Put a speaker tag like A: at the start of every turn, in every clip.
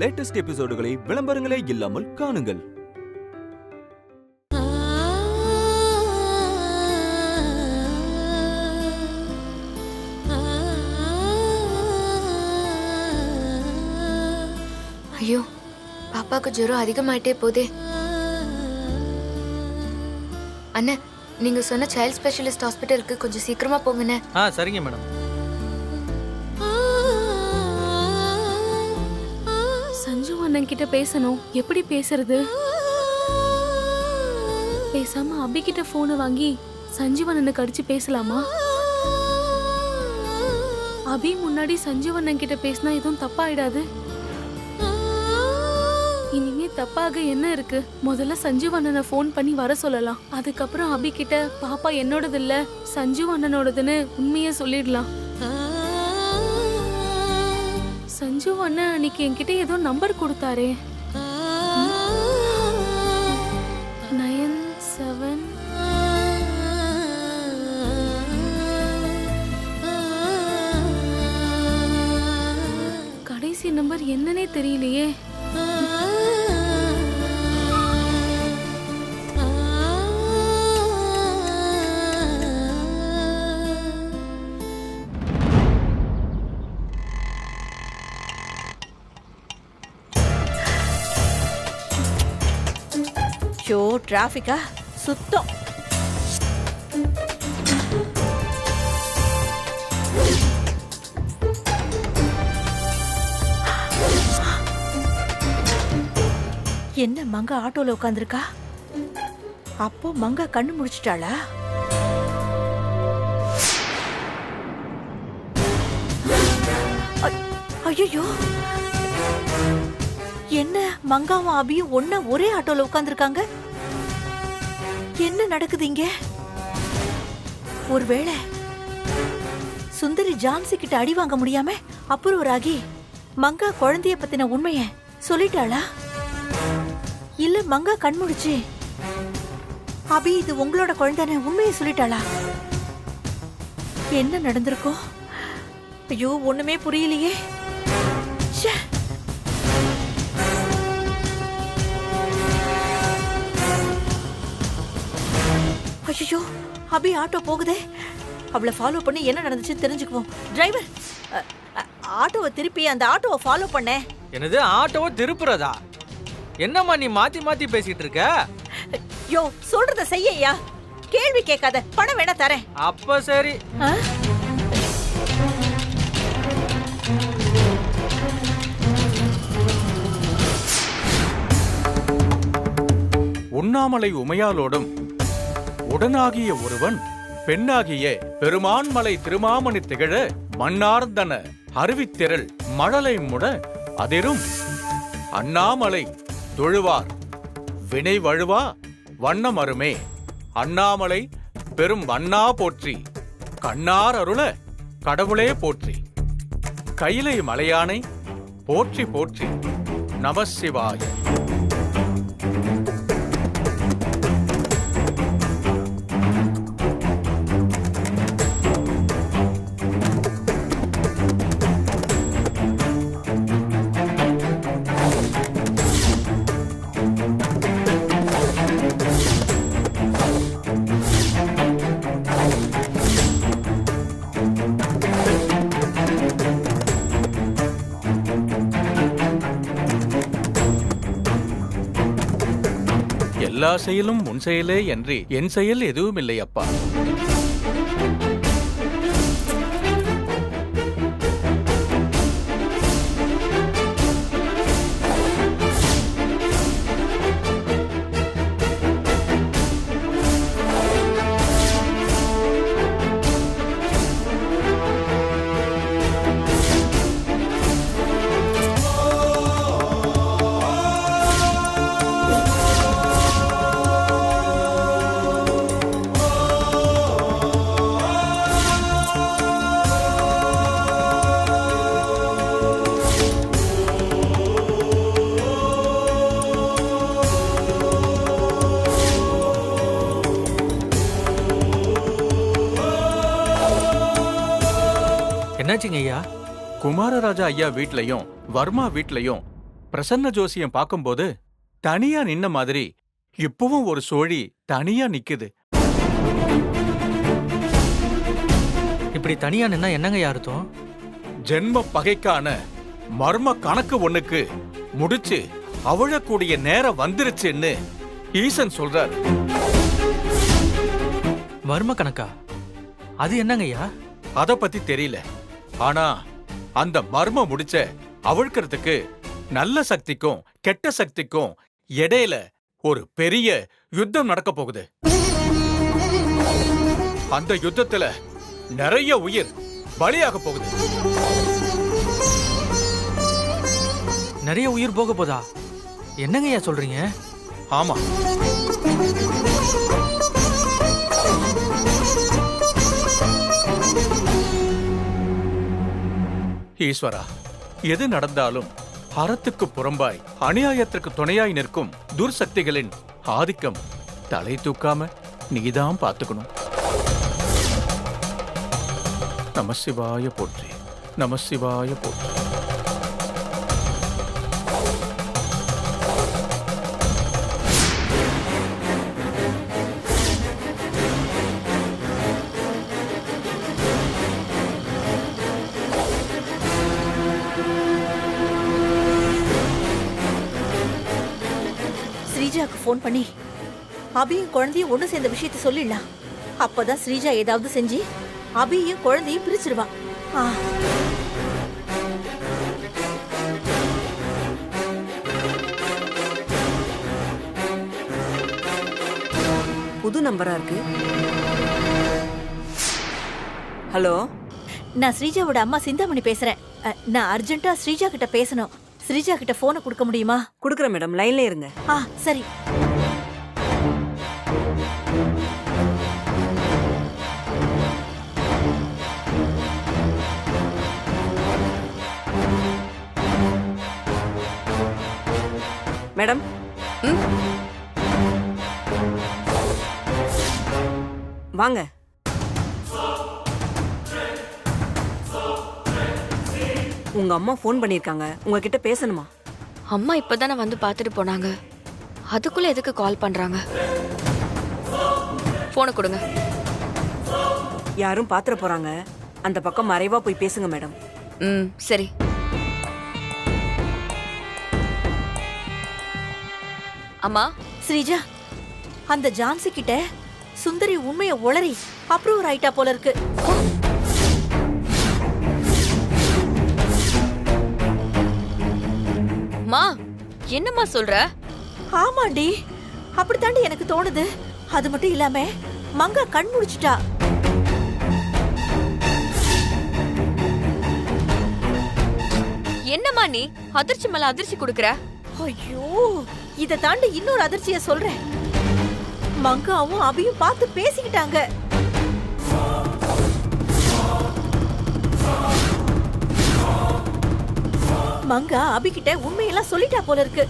A: Latest எபிசோடுகளை விளம்பரங்களே இல்லாமல் காணுங்கள்.
B: ஐயோ, பாப்பாக்கு ஜுரம் அதிகமாயிட்டே போதே. அண்ணா, நீங்க சொன்ன சைல்ட் ஸ்பெஷலிஸ்ட் ஹாஸ்பிட்டலுக்கு கொஞ்சம் சீக்கிரமா போங்கண்ணே.
C: சரிங்க மேடம்.
D: சஞ்சு அண்ணன் கிட்ட பேசணும். எப்படி பேசுறது? பேசாம அபி கிட்ட போனை வாங்கி சஞ்சீவண்ணனுக்கு அடிச்சு பேசலாமா? அபி முன்னாடி சஞ்சீவண்ணன் கிட்ட பேசினா எதுவும் தப்பாயிடாது. இனிமே தப்பாக என்ன இருக்கு? முதல்ல சஞ்சீவண்ணனை போன் பண்ணி வர சொல்லலாம். அதுக்கப்புறம் அபி கிட்ட பாப்பா என்னோடது இல்ல சஞ்சீவண்ணனோடதுன்னு உண்மையை சொல்லிடலாம். சஞ்சு அண்ணன் அன்னைக்கு என்கிட்ட ஏதோ நம்பர் கொடுத்தாரே, 97 கடைசி நம்பர் என்னன்னே தெரியலையே.
E: டிராபிக்கா சுத்தம். என்ன மங்கா ஆட்டோல உட்காந்துருக்கா? அப்போ மங்கா கண்ணு முடிச்சிட்டாளா? ஐயோ, என்ன மங்காவும் அபியும் ஒன்னா ஒரே ஆட்டோல உட்கார்ந்திருக்காங்க? என்ன நடக்குது இங்க? ஒருவேளை சுந்தரி ஜான்சி கிட்ட அடி வாங்க முடியாம அப்புறவராகி மங்கா குழந்தைய பத்தின உண்மைய சொல்லிட்டாளா? இல்ல மங்கா கண்முடிச்சு அபி இது உங்களோட குழந்தைன்னு உண்மையை சொல்லிட்டாளா? என்ன நடந்திருக்கும்? ஐயோ, ஒண்ணுமே புரியலையே. ஐயோ, அபி ஆட்டோ போகுதே. அவளை ஃபாலோ பண்ணி என்ன நடந்துச்சுன்னு தெரிஞ்சுக்குவோம். டிரைவர், ஆட்டோவை திருப்பி அந்த ஆட்டோவை ஃபாலோ பண்ண.
C: என்னது ஆட்டோவை திருப்புறதா? என்னம்மா நீ மாத்தி மாத்தி பேசிட்டு இருக்க?
E: யோ, சொல்றத செய்யா, கேள்வி கேட்காத. பணம் வேணா தரேன்.
C: அப்ப சரி.
F: உண்ணாமலை உமையாலோடும் உடனாகிய ஒருவன் பெண்ணாகிய பெருமான்மலை திருமாமணி திகழ மண்ணார்ந்தன அருவித்திரள் மழலை முட அதிரும் அண்ணாமலை தொழுவார் வினை வழுவா வண்ணமருமே. அண்ணாமலை பெரும் வண்ணா போற்றி, கண்ணார் அருள கடவுளே போற்றி, கைலை மலையானை போற்றி போற்றி, நமசிவாய. எல்லா செயலும் உன் செயலே என்று என் செயல் எதுவும் இல்லை அப்பா.
C: என்னாச்சுங்க ஐயா?
F: குமாரராஜா ஐயா வீட்லயும் வர்மா வீட்லயும் பிரசன்ன ஜோசியம் பார்க்கும்போது தனியா நின்ன மாதிரி இப்பவும் ஒரு சோழி தனியா நிக்குது.
C: இப்படி தனியா நின்னா என்னங்கய்யா அர்த்தம்?
F: ஜென்ம பகைக்கான மர்ம கணக்கு ஒண்ணுக்கு முடிச்சு அவிழக்கூடிய நேரம் வந்துருச்சுன்னு ஈசன் சொல்றாரு.
C: மர்ம கணக்கா? அது என்னங்கய்யா?
F: அத பத்தி தெரியல. ஆனா அந்த மர்ம முடிச்ச அவிழ்க்கிறதுக்கு நல்ல சக்திக்கும் கெட்ட சக்திக்கும் இடையில ஒரு பெரிய யுத்தம் நடக்க போகுது. அந்த யுத்தத்துல நிறைய உயிர் பலியாக போகுது.
C: நிறைய உயிர் போக போதா? என்னங்கய்யா சொல்றீங்க?
F: ஆமா, ஈஸ்வரா, எது நடந்தாலும் அறத்துக்கு புறம்பாய் அநியாயத்திற்கு துணையாய் நிற்கும் துர்சக்திகளின் ஆதிக்கம் தலை தூக்காம நீதான் பார்த்துக்கணும். நமசிவாய போற்றி, நமசிவாய போற்றி.
E: ஸ்ரீஜாக்கு ஃபோன் பண்ணி அபியும் குழந்தையும் ஒண்ணு சேர்ந்த விஷயத்த சொல்லிடலாம். அப்பதான் ஸ்ரீஜா ஏதாவது செஞ்சு அபியும் குழந்தையும் பிரிச்சிருவா.
G: புது நம்பரா இருக்கு. ஹலோ,
E: நான் ஸ்ரீஜாவோட அம்மா சிந்தாமணி பேசுறேன். நான் அர்ஜென்ட்டா ஸ்ரீஜா கிட்ட பேசணும். ஸ்ரீஜா கிட்ட போனை கொடுக்க முடியுமா?
G: குடுக்குறேன் மேடம், லைன்ல இருங்க.
E: சரி.
G: மேடம், வாங்க. உங்க அம்மா ஃபோன் பண்ணிருக்காங்க, உங்ககிட்ட பேசணுமா?
B: அம்மா இப்பதானே வந்து பார்த்துட்டு போனாங்க, அதுக்குள்ள எதுக்கு கால் பண்றாங்க? போனை கொடுங்க.
G: யாரும் பாத்துற போறாங்க, அந்த பக்கம் மறைவா போய் பேசுங்க மேடம்.
B: சரி. அம்மா.
E: ஸ்ரீஜா, அந்த ஜான்சி கிட்ட சுந்தரி உண்மையை உளறி அப்ரூவர் ஆயிட்டா போல இருக்கு.
B: மா, என்னம்மா சொல்ற?
E: ஆமாண்டி, அப்படித்தாண்டி எனக்கு தோணுது. அது மட்டும் இல்லாம மங்கா கண் முடிச்சிட்டா.
B: என்னம்மா நீ அதிர்ச்சி மேல அதிர்ச்சி கொடுக்கற?
E: ஐயோ, இத தாண்டி இன்னொரு அதிர்ச்சிய சொல்றேன். மங்காவும் அபியும் பார்த்து பேசிக்கிட்டாங்க. மங்கா அபிகிட்ட உண்மையெல்லாம் சொல்லிட்டா போல இருக்கு.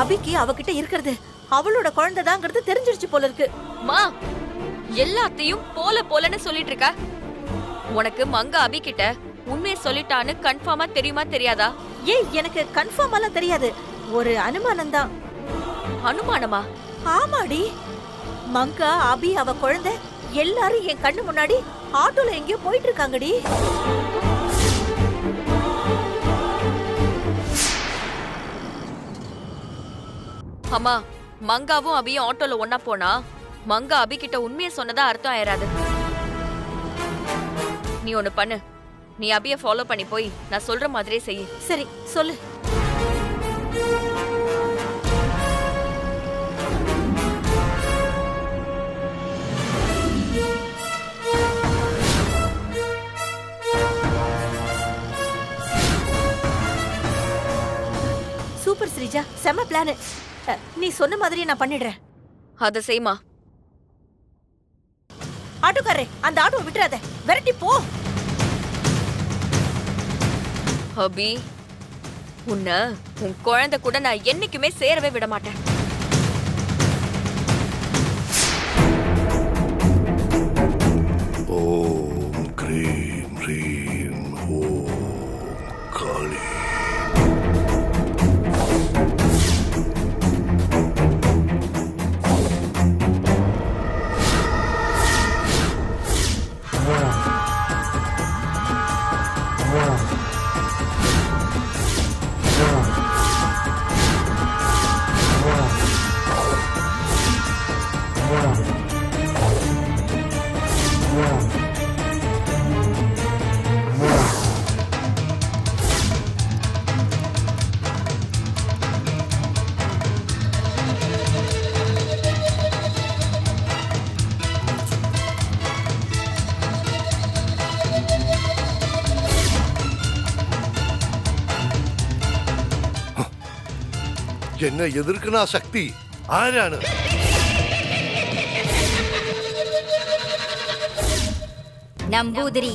E: அபிக்கு அவகிட்ட இருக்கிறது அவளோட குழந்தைதாங்கிறது தெரிஞ்சிருச்சு போல இருக்கு.
B: மா, எல்லாத்தையும் போல போலன்னு சொல்லிட்டு இருக்க. உனக்கு மங்கா அபி கிட்ட உண்மையை சொல்லிட்டான்னு கன்ஃபார்மா தெரியுமா தெரியாதா?
E: ஏய், எனக்கு கன்ஃபார்மாலாம் தெரியாது, ஒரு அனுமானம் தான்.
B: அனுமானமா?
E: ஆமாடி, மங்கா அபி அவ குழந்தை எல்லாரும் என் கண்ணு முன்னாடி ஆட்டோல எங்கேயோ போயிட்டு இருக்காங்கடி.
B: அம்மா, மங்காவும் அபியும் ஆட்டோல ஒன்னா போனா மங்கா அபி கிட்ட உண்மையை சொன்னதா அர்த்தம் ஆயிராது. நீ ஒண்ணு பண்ணு, நீ அபிய ஃபாலோ பண்ணி போய் நான் சொல்ற மாதிரியே செய்.
E: சரி, சொல்லு. சூப்பர் ஸ்ரீஜா, செம பிளான். நீ சொன்ன மாதிரி நான் பண்ணிடுறேன்.
B: அத செய்மா.
E: ஆட்டோக்காரே, அந்த ஆட்டோவை விட்டுறாத, விரட்டி போ.
B: அபி, உன்னை உன் குழந்தை கூட நான் என்னைக்குமே சேரவே விட மாட்டேன்.
H: ஓம் க்ரீம் க்ரீம் ஓம் காளி. എന്നെ എതിർക്കുന്ന ആ ശക്തി ആരാണ്?
I: நம்பூதிரி.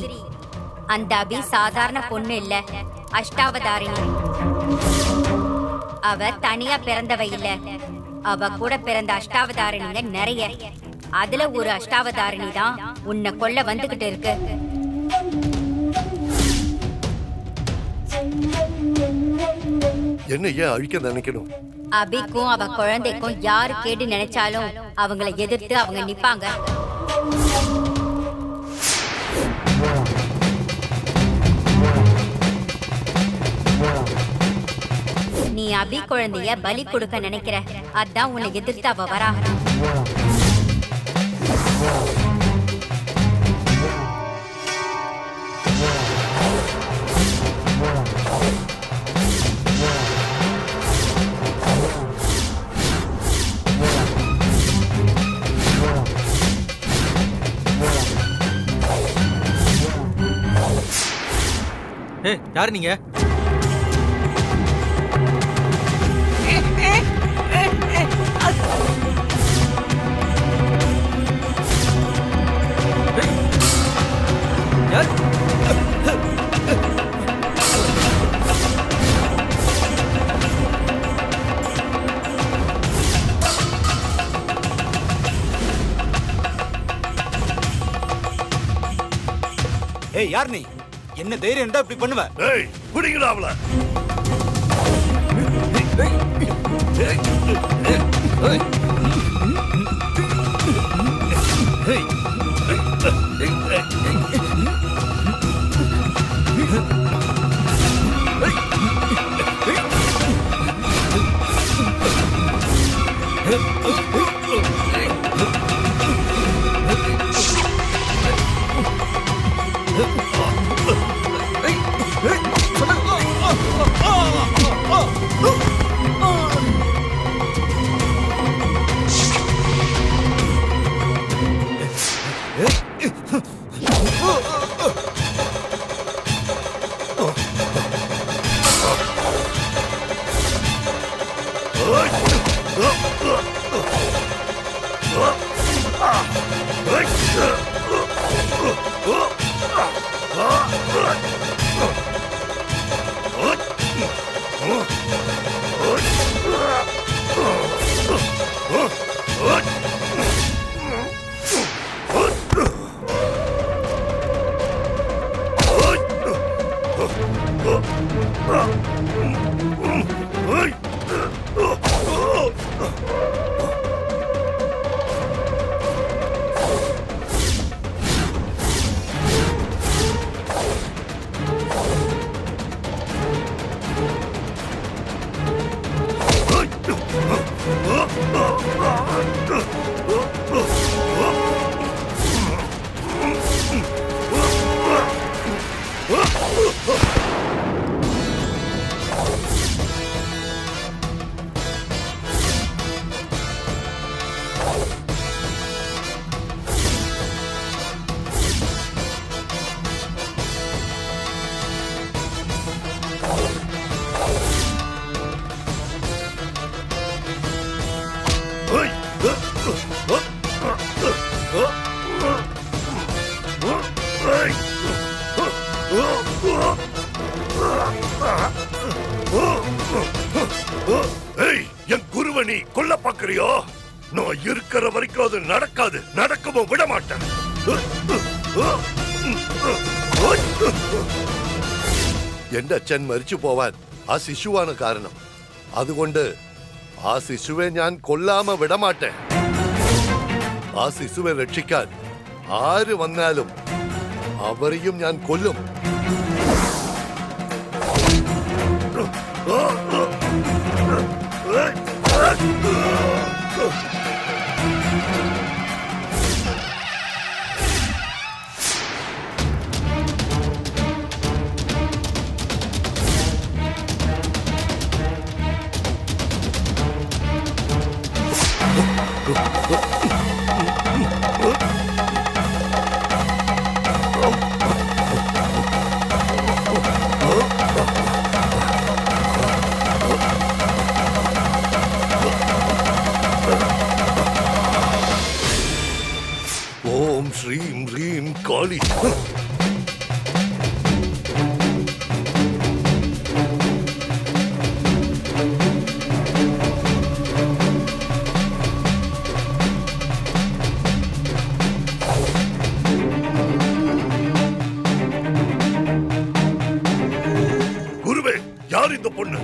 I: அந்த அபி சாதாரண பொண்ணு இல்ல, அஷ்டாவதாரிணி. அவ தனியா பிறந்தவ இல்ல, அவ கூட பிறந்த அஷ்டாவதாரிணிங்க நிறைய. அதுல ஒரு அஷ்டாவதாரிணி தான் உன்னை கொல்ல வந்துகிட்டு இருக்கு.
H: என்ன ஏன் அழிக்க நினைக்கணும்?
I: அபிக்கும் அவ குழந்தைக்கும் யாரு கேடு நினைச்சாலும் அவங்களை எதிர்த்து அவங்க நிப்பாங்க. நீ அபி குழந்தைய பலி கொடுக்க நினைக்கிற, அதான் உன்னை எதிர்த்து அவ வரா.
C: யாரு நீங்க?
A: ஏய் யார் நீ? என்ன தைரியம் இருந்தா இப்படி பண்ணுவ?
H: ஏய் புடிங்கடா அவள. ஏய் என் குருவை நீ கொல்ல பாக்குறியோ? நான் இருக்கிற வரைக்கும் அது நடக்காது, நடக்கவும் விட மாட்டேன். എന്റെ അച്ഛൻ മരിച്ചു പോവാൻ ആ ശിശുവാണ് കാരണം. അതുകൊണ്ട് ആ ശിശുവെ ഞാൻ കൊല്ലാമ വിടമാട്ടെ. ആ ശിശുവെ രക്ഷിക്കാൻ ആര് വന്നാലും അവരെയും ഞാൻ കൊല്ലും. காளி. குருவே, யார் இந்த பொண்ணு?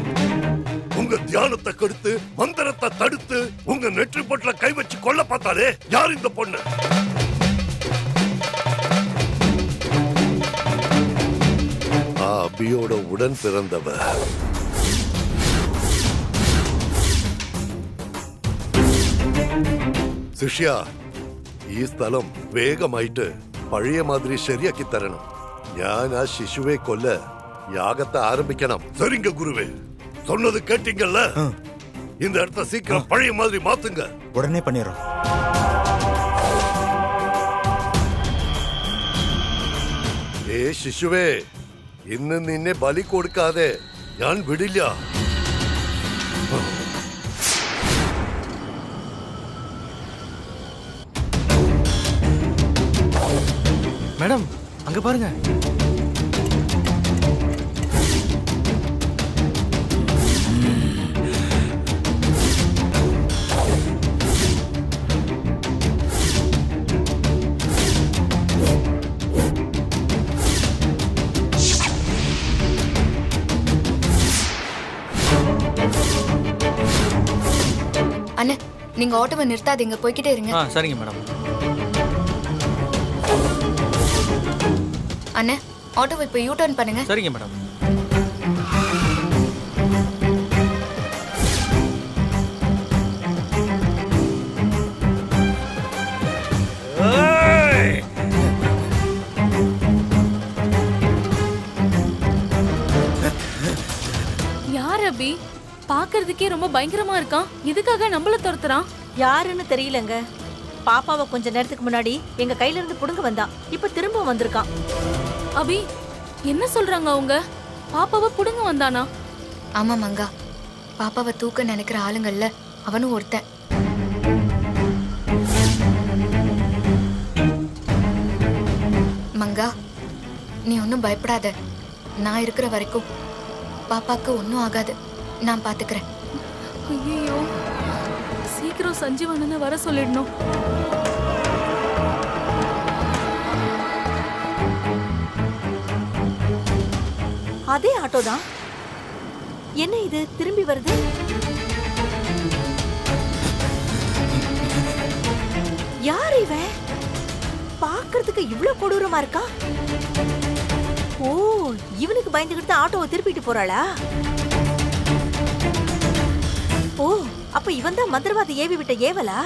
H: உங்க தியானத்தை கெடுத்து மந்திரத்தை தடுத்து உங்க நெற்றி பொட்டுல கை வச்சு கொல்ல பார்த்தாலே யார் இந்த பொண்ணு? அபியோட உடன் பிறந்தவர். சிஷ்யா, ഈ സ്ഥലം വേഗമായിട്ട് പഴയ മാതിരി ശരിയാക്കി തരണം. ഞാൻ ആ ശിശുവെ കൊല്ല യാഗത്തെ ആരംഭിക്കണം. சரிங்க குருவே, சொன்னது கேட்டீங்கல்ல? இந்த இடத்த சீக்கிரம் பழைய மாதிரி மாத்துங்க.
A: உடனே பண்ணிடுறோம்.
H: ഏ ശിശുവേ, ഇന്ന് നിന്നെ ബലി കൊടുക്കാതെ ഞാൻ വിടില്ല.
C: மேடம் அங்க பாருங்க.
B: அண்ணே, நீங்க ஆட்டோவை நிறுத்தாதீங்க, போய்கிட்டே இருங்க.
C: சரிங்க மேடம்.
B: அண்ணே, ஆட்டோவை இப்ப யூ டர்ன் பண்ணுங்க.
C: சரிங்க மேடம்.
D: யார் அபி? பாக்குறதுக்கே ரொம்ப பயங்கரமா இருக்கான். எதுக்காக நம்மள துரத்துறான்?
E: யாருன்னு தெரியலங்க. பாப்பாவை கொஞ்ச நேரத்துக்கு முன்னாடி எங்க கையில இருந்து புடுங்க வந்தான். இப்ப திரும்ப வந்திருக்கான்.
D: அபி, என்ன சொல்றாங்க அவங்க? பாப்பாவை புடுங்க வந்தானா?
B: ஆமா மங்கா, பாப்பாவை தூக்க நினைக்கிற ஆளுங்கள்ல அவனும் ஒருத்தன். மங்கா, நீ ஒன்னும் பயப்படாத. நான் இருக்கிற வரைக்கும் பாப்பாக்கு ஒன்னும் ஆகாது. நான் பாத்துக்கிறேன்.
D: ஐயோ, சீக்கிரம் சஞ்சீவனனை வர சொல்லிடணும்.
E: அதே ஆட்டோ தான். என்ன இது திரும்பி வருது? யார் இவன்? பாக்குறதுக்கு இவ்வளவு கொடூரமா இருக்கா? ஓ, இவனுக்கு பயந்துகிட்டு ஆட்டோவை திருப்பிட்டு போறாளா? ஓ, அப்ப இவன் தான் மந்திரவாதி ஏவி விட்ட ஏவலா?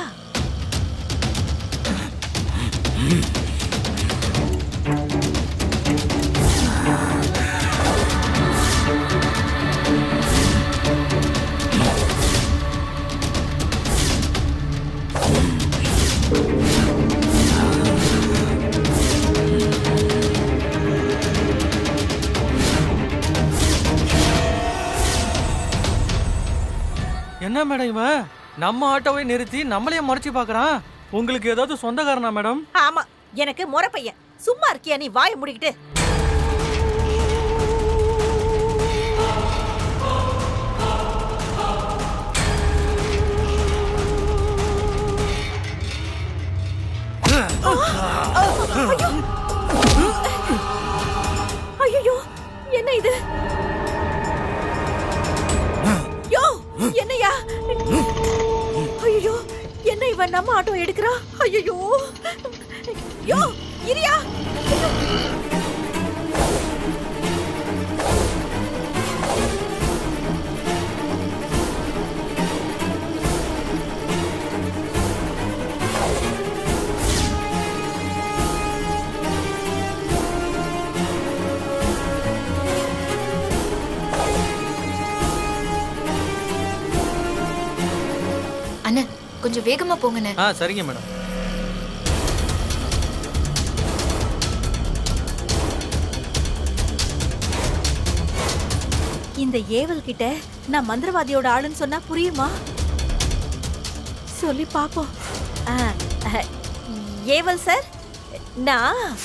C: என்ன மேடம் இவன் நம்ம ஆட்டோவை நிறுத்தி நம்மளையே முறைச்சு பாக்குறான்? உங்களுக்கு ஏதாவது சொந்தக்காரனா மேடம்?
E: ஆமா, எனக்கு முறை பையன். சும்மா இருக்கியா நீ? வாயை மூடிக்கிட்டு. ஐயோ, என்ன இது? யோ, என்னையா? ஐயோ, என்ன இவன் நம்ம ஆட்டோ எடுக்கிறா? ஐயோ, யோ, இரியா.
B: அண்ணா, கொஞ்சம் வேகமா போங்கண்ணே.
C: சரிங்க மேடம்.
E: இந்த ஏவல் கிட்ட நான் மந்திரவாதியோட ஆளுன்னு சொன்னா புரியுமா? சொல்லி பாப்போம். ஏவல் சார், நான்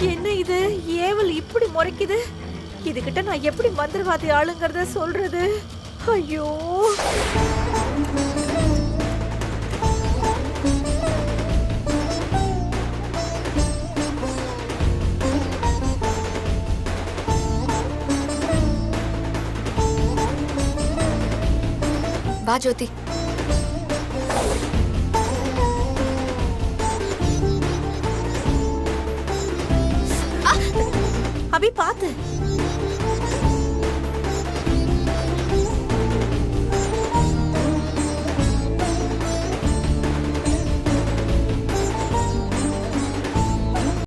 E: என்ன இது ஏவல் இப்படி முறைக்குது? இதுகிட்ட நான் எப்படி மந்திரவாதி ஆளுங்கிறத சொல்றது? ஐயோ!
B: வா ஜோதி.
E: அபி பாத்து.